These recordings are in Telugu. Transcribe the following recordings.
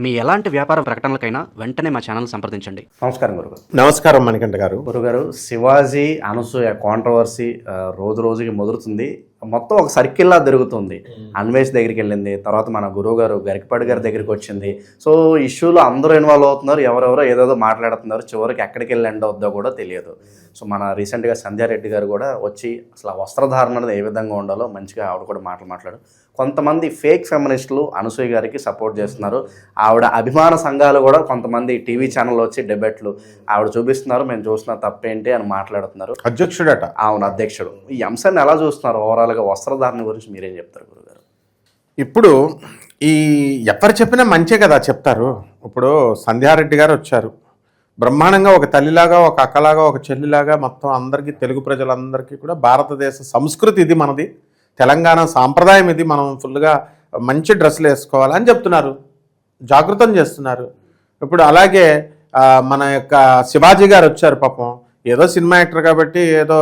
మీ ఎలాంటి వ్యాపార ప్రకటనలకైనా వెంటనే మా ఛానల్ సంప్రదించండి. నమస్కారం గురుగారు. నమస్కారం మణికంఠ గారు. గురుగారు, శివాజీ అనసూయ కాంట్రవర్సీ రోజు రోజుకి ముదురుతుంది. మొత్తం ఒక సర్కిల్లా తిరుగుతుంది. అన్వేష్ దగ్గరికి వెళ్ళింది, తర్వాత మన గురువు గారు గరికపాటి గారి దగ్గరికి వచ్చింది. సో ఇష్యూలో అందరూ ఇన్వాల్వ్ అవుతున్నారు, ఎవరెవరో ఏదేదో మాట్లాడుతున్నారు. చివరికి ఎక్కడికి వెళ్ళి ఎండ్ అవుద్దో కూడా తెలియదు. సో మన రీసెంట్గా సంధ్యారెడ్డి గారు కూడా వచ్చి అసలు ఆ వస్త్రధారణ అనేది ఏ విధంగా ఉండాలో మంచిగా ఆవిడ కూడా మాట్లాడు. కొంతమంది ఫేక్ ఫెమినిస్టులు అనసూయ గారికి సపోర్ట్ చేస్తున్నారు. ఆవిడ అభిమాన సంఘాలు కూడా కొంతమంది టీవీ ఛానల్లో వచ్చి డిబేట్లు ఆవిడ చూపిస్తున్నారు, మేము చూస్తున్నా తప్పేంటి అని మాట్లాడుతున్నారు. అధ్యక్షుడట. అవును, అధ్యక్షుడు. ఈ అంశాన్ని ఎలా చూస్తున్నారు? ఓవరాల్గా వస్త్రధారణ గురించి మీరేం చెప్తారు గురుగారు? ఇప్పుడు ఈ ఎవరు చెప్పినా మంచే కదా చెప్తారు. ఇప్పుడు సంధ్యారెడ్డి గారు వచ్చారు, బ్రహ్మాండంగా ఒక తల్లిలాగా, ఒక అక్కలాగా, ఒక చెల్లిలాగా మొత్తం అందరికీ, తెలుగు ప్రజలందరికీ కూడా భారతదేశ సంస్కృతి ఇది, మనది తెలంగాణ సాంప్రదాయం ఇది, మనం ఫుల్గా మంచి డ్రెస్సులు వేసుకోవాలని చెప్తున్నారు, జాగృతం చేస్తున్నారు. ఇప్పుడు అలాగే మన యొక్క శివాజీ గారు వచ్చారు. పాపం ఏదో సినిమా యాక్టర్ కాబట్టి ఏదో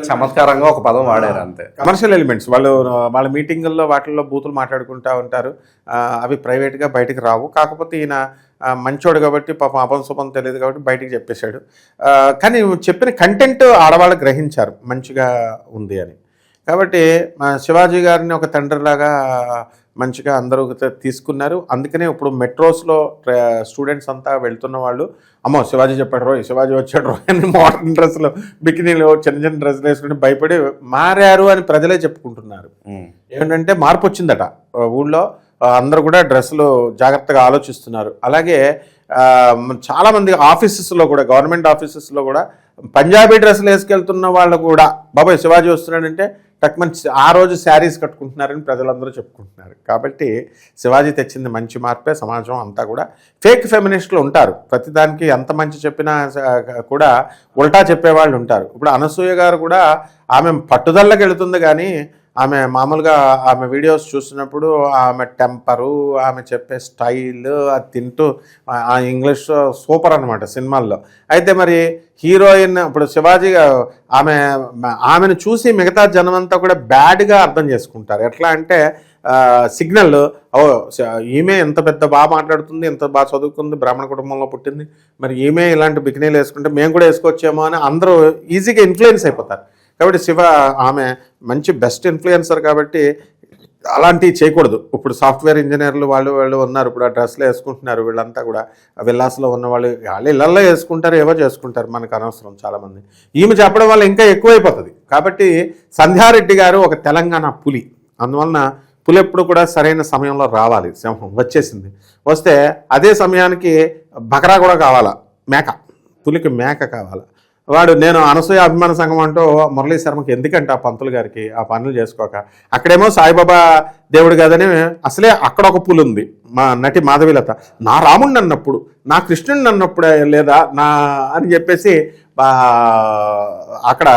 చమత్కారంగా ఒక పదం వాడారు అంతే. కమర్షియల్ ఎలిమెంట్స్ వాళ్ళ మీటింగుల్లో వాటిల్లో బూతులు మాట్లాడుకుంటూ ఉంటారు. అవి ప్రైవేట్గా బయటికి రావు. కాకపోతే ఈయన మంచోడు కాబట్టి పాపం అపంశుభం తెలియదు కాబట్టి బయటికి చెప్పేశాడు. కానీ చెప్పిన కంటెంట్ ఆడవాళ్ళు గ్రహించారు, మంచిగా ఉంది అని. కాబట్టి శివాజీ గారిని ఒక తండ్రిలాగా మంచిగా అందరూ తీసుకున్నారు. అందుకనే ఇప్పుడు మెట్రోస్లో స్టూడెంట్స్ అంతా వెళ్తున్న వాళ్ళు, అమ్మో శివాజీ చెప్పాడు రో, శివాజీ వచ్చాడు రో అని మోడర్న్ డ్రెస్సులు, బికినీలు, చిన్న చిన్న డ్రెస్సులు వేసుకుంటే భయపడి మారారు అని ప్రజలే చెప్పుకుంటున్నారు. ఏంటంటే మార్పు వచ్చిందట ఊళ్ళో, అందరూ కూడా డ్రెస్సులు జాగ్రత్తగా ఆలోచిస్తున్నారు. అలాగే చాలామంది ఆఫీసెస్లో కూడా, గవర్నమెంట్ ఆఫీసెస్లో కూడా పంజాబీ డ్రెస్సులు వేసుకెళ్తున్న వాళ్ళు కూడా బాబాయ్ శివాజీ వస్తున్నాడంటే టక్మన్ ఆ రోజు శారీస్ కట్టుకుంటున్నారని ప్రజలందరూ చెప్పుకుంటున్నారు. కాబట్టి శివాజీ తెచ్చింది మంచి మార్పే. సమాజం అంతా కూడా ఫేక్ ఫెమినిస్టులు ఉంటారు, ప్రతిదానికి ఎంత మంచి చెప్పినా కూడా ఉల్టా చెప్పేవాళ్ళు ఉంటారు. ఇప్పుడు అనసూయ గారు కూడా ఆమె పట్టుదలకి వెళుతుంది, కానీ ఆమె మామూలుగా ఆమె వీడియోస్ చూసినప్పుడు ఆమె టెంపరు, ఆమె చెప్పే స్టైల్, అది తింటూ ఇంగ్లీష్ సూపర్ అనమాట సినిమాల్లో. అయితే మరి హీరోయిన్ ఇప్పుడు శివాజీ ఆమెను చూసి మిగతా జనమంతా కూడా బ్యాడ్గా అర్థం చేసుకుంటారు. ఎట్లా అంటే సిగ్నల్, ఈమె ఎంత పెద్ద బాగా మాట్లాడుతుంది, ఎంత బాగా చదువుకుంది, బ్రాహ్మణ కుటుంబంలో పుట్టింది, మరి ఈమె ఇలాంటి బికినీలు వేసుకుంటే మేము కూడా వేసుకోవచ్చేమో అని అందరూ ఈజీగా ఇన్ఫ్లుయెన్స్ అయిపోతారు. కాబట్టి ఆమె మంచి బెస్ట్ ఇన్ఫ్లుయెన్సర్ కాబట్టి అలాంటివి చేయకూడదు. ఇప్పుడు సాఫ్ట్వేర్ ఇంజనీర్లు వాళ్ళు ఉన్నారు, ఇప్పుడు ఆ డ్రెస్లో వేసుకుంటున్నారు. వీళ్ళంతా కూడా విల్లాస్లో ఉన్న వాళ్ళు ఇళ్ళల్లో వేసుకుంటారు, ఏవో చేసుకుంటారు, మనకు అనవసరం. చాలామంది ఈమె చెప్పడం వల్ల ఇంకా ఎక్కువైపోతుంది. కాబట్టి సంధ్యారెడ్డి గారు ఒక తెలంగాణ పులి, అందువలన పులి ఎప్పుడు కూడా సరైన సమయంలో రావాలి. సింహం వచ్చేసింది, వస్తే అదే సమయానికి బకరా కూడా కావాలా, మేక, పులికి మేక కావాలా. నేను అనసూయ అభిమాన సంఘం అంటూ మురళీ శర్మకి ఎందుకంటే ఆ పంతులు గారికి ఆ పనులు చేసుకోక, అక్కడేమో సాయిబాబా దేవుడు కాదని అసలే అక్కడ ఒక పులి ఉంది, మా నటి మాధవీలత. నా రాముడిని అన్నప్పుడు, నా కృష్ణుడిని అన్నప్పుడు లేదా నా అని చెప్పేసి అక్కడ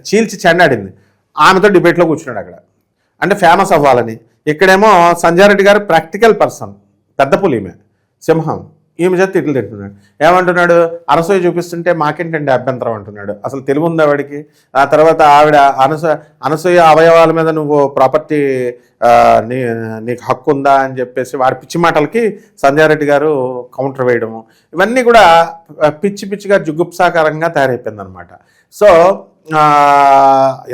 చీల్చి చెండాడింది. ఆమెతో డిబేట్లో కూర్చున్నాడు అక్కడ, అంటే ఫేమస్ అవ్వాలని. ఇక్కడేమో సంధ్యారెడ్డి గారు ప్రాక్టికల్ పర్సన్, పెద్ద పులి, ఈమె సింహం. ఈమె చేతి తిట్లు తింటున్నాడు. ఏమంటున్నాడు? అనసూయ చూపిస్తుంటే మాకేంటంటే అభ్యంతరం అంటున్నాడు. అసలు తెలివి ఉందా వాడికి? ఆ తర్వాత ఆవిడ అనసూయ అవయవాల మీద నువ్వు ప్రాపర్టీ నీకు హక్కు ఉందా అని చెప్పేసి వాడి పిచ్చి మాటలకి సంధ్యారెడ్డి గారు కౌంటర్ వేయడము, ఇవన్నీ కూడా పిచ్చిగా జుగుప్సాకరంగా తయారైపోయిందనమాట. సో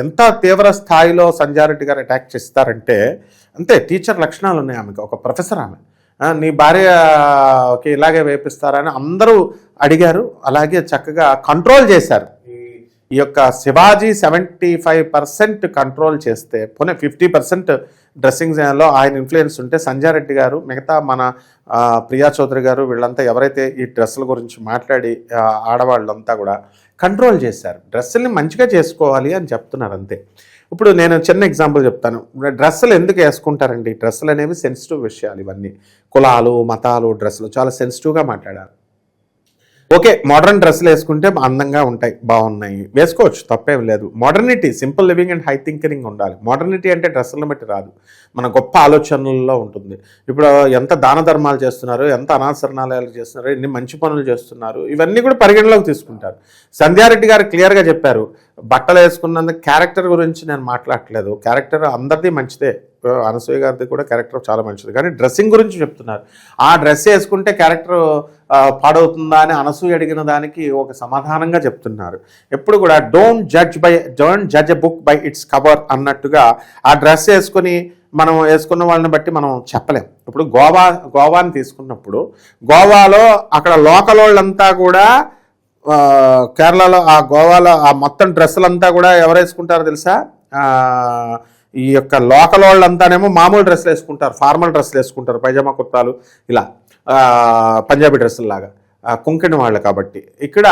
ఎంత తీవ్ర స్థాయిలో సంధ్యారెడ్డి గారు అటాక్ చేస్తారంటే, అంతే టీచర్ లక్షణాలు ఉన్నాయి ఆమెకు, ఒక ప్రొఫెసర్ ఆమె. నీ భార్యకి ఇలాగే వేపిస్తారని అందరూ అడిగారు. అలాగే చక్కగా కంట్రోల్ చేశారు. ఈ యొక్క శివాజీ 75% కంట్రోల్ చేస్తే, పోనీ 50% డ్రెస్సింగ్ లో ఆయన ఇన్ఫ్లుయెన్స్ ఉంటే, సంధ్యారెడ్డి గారు, మిగతా మన ప్రియా చౌదరి గారు, వీళ్ళంతా ఎవరైతే ఈ డ్రెస్సుల గురించి మాట్లాడి ఆడవాళ్ళంతా కూడా కంట్రోల్ చేశారు. డ్రెస్సుల్ని మంచిగా చేసుకోవాలి అని చెప్తున్నారు అంతే. ఇప్పుడు నేను చిన్న ఎగ్జాంపుల్ చెప్తాను. డ్రెస్సులు ఎందుకు వేసుకుంటారండి? డ్రెస్సులు అనేవి సెన్సిటివ్ విషయాలు. ఇవన్నీ కులాలు, మతాలు, డ్రెస్సులు చాలా సెన్సిటివ్గా మాట్లాడారు. ఓకే, మోడర్న్ డ్రెస్సులు వేసుకుంటే అందంగా ఉంటాయి, బాగున్నాయి, వేసుకోవచ్చు, తప్పేం లేదు. Modernity, simple living and high thinking ఉండాలి. మోడర్నిటీ అంటే డ్రెస్సులను బట్టి రాదు, మన గొప్ప ఆలోచనల్లో ఉంటుంది. ఇప్పుడు ఎంత దాన ధర్మాలు చేస్తున్నారు, ఎంత అనాశరణాలు చేస్తున్నారు, ఎన్ని మంచి పనులు చేస్తున్నారు, ఇవన్నీ కూడా పరిగణలోకి తీసుకుంటారు. సంధ్యారెడ్డి గారు క్లియర్గా చెప్పారు, బట్టలు వేసుకున్నందుకు క్యారెక్టర్ గురించి నేను మాట్లాడట్లేదు. క్యారెక్టర్ అందరిది మంచిదే, అనసూయ గారిది కూడా క్యారెక్టర్ చాలా మంచిది, కానీ డ్రెస్సింగ్ గురించి చెప్తున్నారు. ఆ డ్రెస్ వేసుకుంటే క్యారెక్టర్ పాడవుతుందా అని అనసూయ అడిగిన దానికి ఒక సమాధానంగా చెప్తున్నారు. ఎప్పుడు కూడా don't judge a book by its cover అన్నట్టుగా ఆ డ్రెస్ వేసుకొని మనం వేసుకున్న వాళ్ళని బట్టి మనం చెప్పలేం. ఇప్పుడు గోవాని తీసుకున్నప్పుడు గోవాలో అక్కడ లోకల్ వాళ్ళంతా కూడా కేరళలో ఆ గోవాలో ఆ మొత్తం డ్రెస్సులంతా కూడా ఎవరు వేసుకుంటారో తెలుసా? ఈ యొక్క లోకల్ వాళ్ళంతానేమో మామూలు డ్రెస్సులు వేసుకుంటారు, ఫార్మల్ డ్రెస్సులు వేసుకుంటారు, పైజామా కుర్తాలు ఇలా పంజాబీ డ్రెస్సుల్లాగా, కుంకణి వాళ్ళు. కాబట్టి ఇక్కడ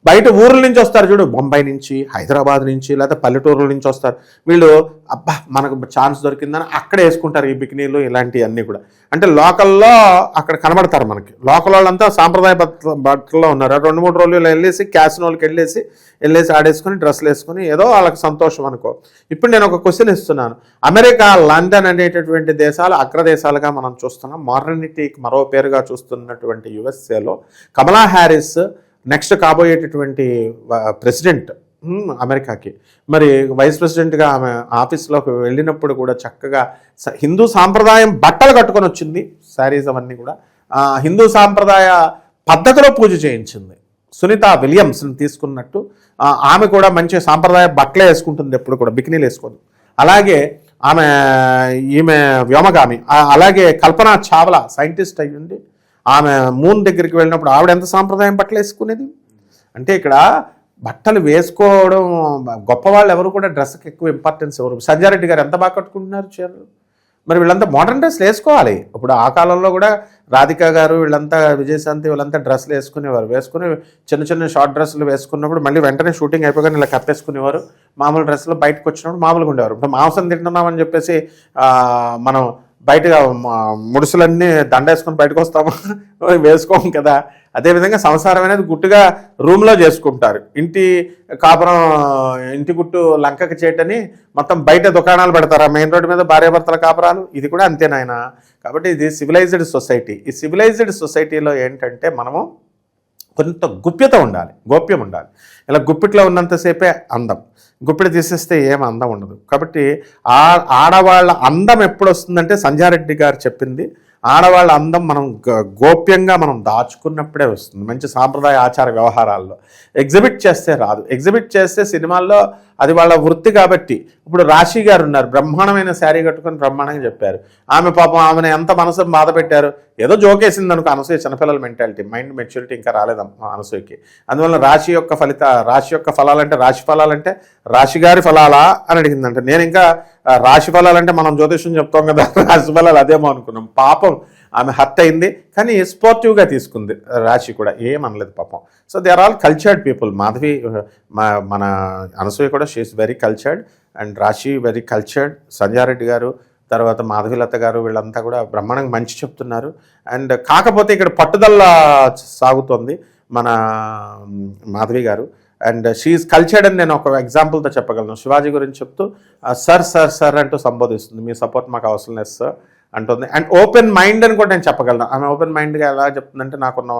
బయట ఊర్ల నుంచి వస్తారు చూడు, బొంబాయి నుంచి, హైదరాబాద్ నుంచి, లేకపోతే పల్లెటూరుల నుంచి వస్తారు వీళ్ళు. అబ్బా మనకు ఛాన్స్ దొరికిందని అక్కడ వేసుకుంటారు ఈ బికినీలు ఇలాంటివన్నీ కూడా. అంటే లోకల్లో అక్కడ కనబడతారు మనకి. లోకల్ వాళ్ళంతా సాంప్రదాయ బట్టల్లో ఉన్నారు. 2-3 రోజులు వెళ్ళేసి క్యాసినోళ్ళకి వెళ్ళేసి ఆడేసుకొని డ్రెస్సులు వేసుకొని ఏదో వాళ్ళకి సంతోషం అనుకో. ఇప్పుడు నేను ఒక క్వశ్చన్ ఇస్తున్నాను. అమెరికా, లండన్ అనేటటువంటి దేశాలు అగ్రదేశాలుగా మనం చూస్తున్నాం. మోడర్నిటీకి మరో పేరుగా చూస్తున్నటువంటి యుఎస్ఏలో కమలా హ్యారిస్ నెక్స్ట్ కాబోయేటటువంటి ప్రెసిడెంట్ అమెరికాకి. మరి వైస్ ప్రెసిడెంట్గా ఆమె ఆఫీస్లోకి వెళ్ళినప్పుడు కూడా చక్కగా హిందూ సాంప్రదాయం బట్టలు కట్టుకొని వచ్చింది, శారీస్ అవన్నీ కూడా హిందూ సాంప్రదాయ పద్ధతిలో పూజ చేయించింది. సునీత విలియమ్స్ని తీసుకున్నట్టు ఆమె కూడా మంచి సాంప్రదాయ బట్టలే వేసుకుంటుంది, ఎప్పుడు కూడా బికినీలు వేసుకోదు. అలాగే ఈమె వ్యోమగామి. అలాగే కల్పనా చావ్లా సైంటిస్ట్ అయ్యింది, ఆమె మూన్ దగ్గరికి వెళ్ళినప్పుడు ఆవిడ ఎంత సాంప్రదాయం బట్టలు వేసుకునేది. అంటే ఇక్కడ బట్టలు వేసుకోవడం గొప్పవాళ్ళు ఎవరు కూడా డ్రెస్కి ఎక్కువ ఇంపార్టెన్స్ ఎవరు. సంజారెడ్డి గారు ఎంత బాగా కట్టుకుంటున్నారు చీరలు. మరి వీళ్ళంతా మోడర్న్ డ్రెస్లు వేసుకోవాలి. ఇప్పుడు ఆ కాలంలో కూడా రాధిక గారు వీళ్ళంతా, విజయశాంతి వీళ్ళంతా డ్రెస్సులు వేసుకునేవారు. వేసుకుని చిన్న షార్ట్ డ్రెస్సులు వేసుకున్నప్పుడు మళ్ళీ వెంటనే షూటింగ్ అయిపోగానే ఇలా కప్పేసుకునేవారు. మామూలు డ్రెస్సులు బయటకు వచ్చినప్పుడు మామూలుగా ఉండేవారు. ఇప్పుడు మాంసం తింటున్నామని చెప్పేసి మనం బయటగా ముడుసులన్నీ దండేసుకొని బయటకు వస్తాము, వేసుకోము కదా. అదేవిధంగా సంసారం అనేది గుట్టుగా రూమ్లో చేసుకుంటారు. ఇంటి గుట్టు లంకకి చేయటని మొత్తం బయట దుకాణాలు పెడతారు, మెయిన్ రోడ్డు మీద భార్యాభర్తల కాపురాలు. ఇది కూడా అంతేనాయన. కాబట్టి ఇది సివిలైజ్డ్ సొసైటీ. ఈ సివిలైజ్డ్ సొసైటీలో ఏంటంటే మనము కొంత గోప్యం ఉండాలి. ఇలా గుప్పిట్లో ఉన్నంతసేపే అందం, గుప్పిడి తీసేస్తే ఏం అందం ఉండదు. కాబట్టి ఆడవాళ్ళ అందం ఎప్పుడు వస్తుందంటే సంజారెడ్డి గారు చెప్పింది, ఆడవాళ్ళ అందం మనం గోప్యంగా మనం దాచుకున్నప్పుడే వస్తుంది. మంచి సాంప్రదాయ ఆచార వ్యవహారాల్లో ఎగ్జిబిట్ చేస్తే రాదు. ఎగ్జిబిట్ చేస్తే సినిమాల్లో అది వాళ్ళ వృత్తి. కాబట్టి ఇప్పుడు రాశి గారు ఉన్నారు, బ్రహ్మాండమైన శారీ కట్టుకొని బ్రహ్మాండంగా చెప్పారు. ఆమె పాపం ఆమెను ఎంత మనసు బాధ పెట్టారు. ఏదో జోకేసింది అనుకో. అనసూయ చిన్నపిల్లల మెంటాలిటీ, మైండ్ మెచ్యూరిటీ ఇంకా రాలేదమ్మా అనసూయకి. అందువల్ల రాశి యొక్క ఫలాలంటే రాశి ఫలాలంటే రాశి గారి ఫలాలా అని అడిగిందంటే, నేను ఇంకా రాశి ఫలాలంటే మనం జ్యోతిష్యం చెప్తాం కదా, రాశి ఫలాలు అదేమో అనుకున్నాం. పాపం ఆమె హర్ట్ అయింది, కానీ స్పోర్టివ్గా తీసుకుంది. రాశి కూడా ఏమనలేదు పాపం. So they are all cultured people. Madhavi, మన అనసూయ కూడా she is very cultured, and Rashi very cultured. Sanjareddy గారు, తర్వాత మాధవిలత గారు వీళ్ళంతా కూడా బ్రహ్మాండంగా మంచి చెప్తున్నారు. అండ్ కాకపోతే ఇక్కడ పట్టుదల సాగుతోంది మన మాధవి గారు. అండ్ షీఈస్ కల్చర్డ్ అని నేను ఒక ఎగ్జాంపుల్తో చెప్పగలను. శివాజీ గురించి చెప్తూ సార్ అంటూ సంబోధిస్తుంది. మీ సపోర్ట్ మాకు అవసరం లేదు సార్ అంటుంది. అండ్ ఓపెన్ మైండ్ అని కూడా నేను చెప్పగలను. ఆమె ఓపెన్ మైండ్గా ఎలా చెప్తుందంటే, నాకున్న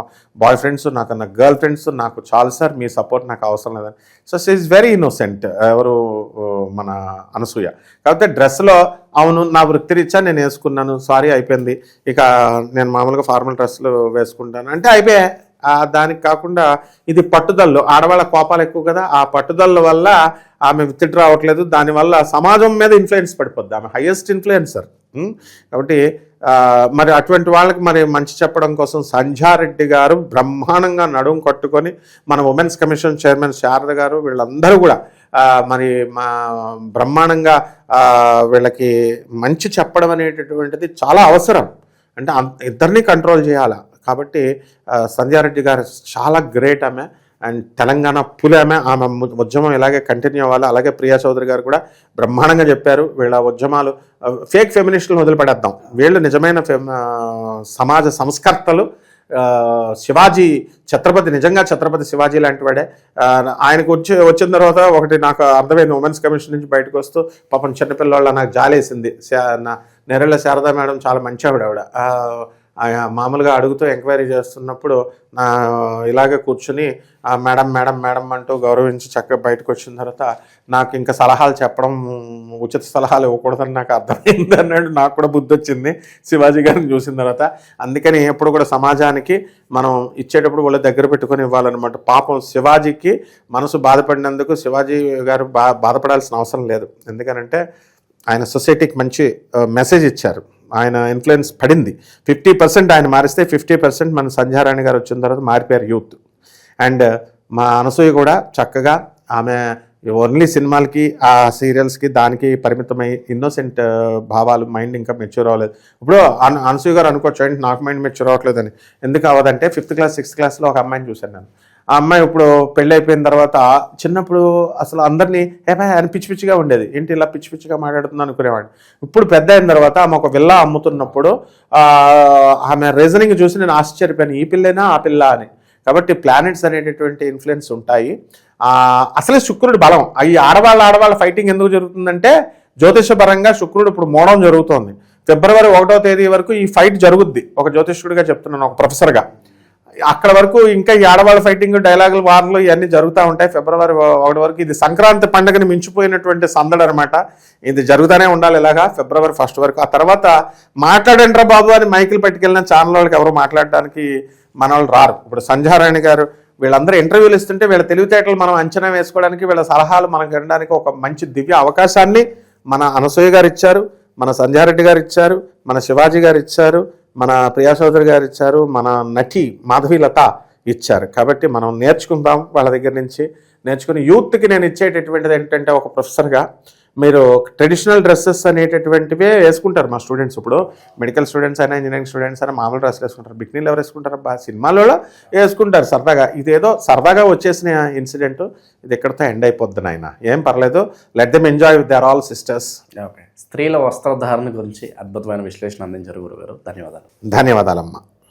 బాయ్ ఫ్రెండ్స్, నాకున్న గర్ల్ ఫ్రెండ్స్ నాకు చాలు సార్, మీ సపోర్ట్ నాకు అవసరం లేదని. So she is very innocent. ఎవరు? మన అనసూయ. కాకపోతే డ్రెస్లో అవును నా వృత్తిరీత్యా నేను వేసుకున్నాను, సారీ అయిపోయింది, ఇక నేను మామూలుగా ఫార్మల్ డ్రెస్సులు వేసుకుంటాను అంటే అయిపోయాయి. దానికి కాకుండా ఇది పట్టుదలలో, ఆడవాళ్ళ కోపాలు ఎక్కువ కదా, ఆ పట్టుదల వల్ల ఆమె విత్డ్రా అవ్వట్లేదు. దానివల్ల సమాజం మీద ఇన్ఫ్లుయెన్స్ పడిపోద్ది. ఆమె హైయెస్ట్ ఇన్ఫ్లుయెన్సర్. కాబట్టి మరి అటువంటి వాళ్ళకి మరి మంచి చెప్పడం కోసం సంజారెడ్డి గారు బ్రహ్మాండంగా నడుము కట్టుకొని, మన ఉమెన్స్ కమిషన్ చైర్మన్ శారద గారు వీళ్ళందరూ కూడా మరి మా బ్రహ్మాండంగా వీళ్ళకి మంచి చెప్పడం అనేటటువంటిది చాలా అవసరం. అంటే ఇద్దరిని కంట్రోల్ చేయాలి. కాబట్టి సంజారెడ్డి గారు చాలా గ్రేట్ ఆమె. అండ్ తెలంగాణ పులి ఆమె ఉద్యమం ఇలాగే కంటిన్యూ అవ్వాలి. అలాగే ప్రియా చౌదరి గారు కూడా బ్రహ్మాండంగా చెప్పారు. వీళ్ళ ఉద్యమాలు ఫేక్ ఫెమినిస్టులను వదిలిపడేద్దాం, వీళ్ళు నిజమైన సమాజ సంస్కర్తలు. నిజంగా ఛత్రపతి శివాజీ లాంటి వాడే. ఆయనకు వచ్చిన తర్వాత ఒకటి నాకు అర్థమైంది, ఉమెన్స్ కమిషన్ నుంచి బయటకు వస్తూ పాపం చిన్నపిల్లవాళ్ళ నాకు జాలేసింది. నెరళ్ళ శారదా మేడం చాలా మంచి ఆవిడ. మామూలుగా అడుగుతూ ఎంక్వైరీ చేస్తున్నప్పుడు ఇలాగే కూర్చుని మేడం మేడం మేడం అంటూ గౌరవించి చక్కగా బయటకు వచ్చిన తర్వాత నాకు ఇంకా సలహాలు చెప్పడం, ఉచిత సలహాలు ఇవ్వకూడదని నాకు అర్థమైంది అన్నాడు. నాకు కూడా బుద్ధి వచ్చింది శివాజీ గారిని చూసిన తర్వాత. అందుకని ఎప్పుడు కూడా సమాజానికి మనం ఇచ్చేటప్పుడు వాళ్ళ దగ్గర పెట్టుకొని ఇవ్వాలన్నమాట. పాపం శివాజీకి మనసు బాధపడినందుకు శివాజీ గారు బాధపడాల్సిన అవసరం లేదు. ఎందుకనంటే ఆయన సొసైటీకి మంచి మెసేజ్ ఇచ్చారు. ఆయన ఇన్ఫ్లుయెన్స్ పడింది. 50% ఆయన మారిస్తే 50% మన సంధ్యారాణి గారు వచ్చిన తర్వాత మారిపోయారు యూత్. అండ్ మా అనసూయ కూడా చక్కగా ఆమె ఓన్లీ సినిమాలకి ఆ సీరియల్స్కి దానికి పరిమితమై ఇన్నోసెంట్ భావాలు, మైండ్ ఇంకా మెచ్యూర్ అవ్వలేదు. ఇప్పుడు అనసూయ గారు అనుకోవచ్చు ఏంటి నాకు మైండ్ మెచ్యూర్ అవ్వట్లేదని. ఎందుకు అవ్వదంటే 5th క్లాస్ 6th క్లాస్లో ఒక అమ్మాయిని చూశాను నేను. ఆ అమ్మాయి ఇప్పుడు పెళ్ళి అయిపోయిన తర్వాత చిన్నప్పుడు అసలు అందరినీ అని పిచ్చి పిచ్చిగా ఉండేది. ఏంటి ఇలా పిచ్చి పిచ్చిగా మాట్లాడుతుంది అనుకునేవాడిని. ఇప్పుడు పెద్ద అయిన తర్వాత ఆమె ఒక విల్లా అమ్ముతున్నప్పుడు ఆమె రీజనింగ్ చూసి నేను ఆశ్చర్యపోయాను, ఈ పిల్లేనా ఆ పిల్ల అని. కాబట్టి ప్లానెట్స్ అనేటటువంటి ఇన్ఫ్లుయెన్స్ ఉంటాయి. అసలే శుక్రుడు బలం. ఈ ఆడవాళ్ళ ఫైటింగ్ ఎందుకు జరుగుతుందంటే జ్యోతిషపరంగా శుక్రుడు ఇప్పుడు మోడడం జరుగుతోంది. February 1వ తేదీ వరకు ఈ ఫైట్ జరుగుద్ది. ఒక జ్యోతిష్కుడిగా చెప్తున్నాను, ఒక ప్రొఫెసర్గా. అక్కడ వరకు ఇంకా ఈ ఆడవాళ్ళ ఫైటింగ్, డైలాగులు, వార్లు ఇవన్నీ జరుగుతూ ఉంటాయి. February 1 వరకు ఇది సంక్రాంతి పండుగని మించిపోయినటువంటి సందడి అనమాట. ఇది జరుగుతూనే ఉండాలి ఇలాగా February 1 వరకు. ఆ తర్వాత మాట్లాడండి రా బాబు అని మైకులు పెట్టుకెళ్ళిన ఛానల్ వాళ్ళకి ఎవరు మాట్లాడడానికి మన వాళ్ళు రారు. ఇప్పుడు సంధ్యారాణి గారు వీళ్ళందరూ ఇంటర్వ్యూలు ఇస్తుంటే వీళ్ళ తెలివితేటలు మనం అంచనా వేసుకోవడానికి, వీళ్ళ సలహాలు మనకు వినడానికి ఒక మంచి దివ్య అవకాశాన్ని మన అనసూయ గారు ఇచ్చారు, మన సంధ్యారెడ్డి గారు ఇచ్చారు, మన శివాజీ గారు ఇచ్చారు, మన ప్రియా చౌదరి గారు ఇచ్చారు, మన నటి మాధవీలత ఇచ్చారు. కాబట్టి మనం నేర్చుకుందాం వాళ్ళ దగ్గర నుంచి. నేర్చుకుని యూత్కి నేను ఇచ్చేటటువంటిది ఏంటంటే, ఒక ప్రొఫెసర్గా మీరు ట్రెడిషనల్ డ్రెస్సెస్ అనేటటువంటివే వేసుకుంటారు మా స్టూడెంట్స్. ఇప్పుడు మెడికల్ స్టూడెంట్స్ అయినా, ఇంజనీరింగ్ స్టూడెంట్స్ అయినా మామూలు డ్రెస్సులు వేసుకుంటారు. బికినీలు ఎవరు వేసుకుంటారు? సినిమాలలో వేసుకుంటారు సరదాగా. ఇదేదో సరదాగా వచ్చేసిన ఇన్సిడెంట్, ఇది ఎక్కడితో ఎండ్ అయిపోద్ది నాయన, ఏం పర్లేదు, let them enjoy with their all sisters. Okay, స్త్రీల వస్త్రధారణ గురించి అద్భుతమైన విశ్లేషణ అందించారు గురుగారు. ధన్యవాదాలు. ధన్యవాదాలమ్మా.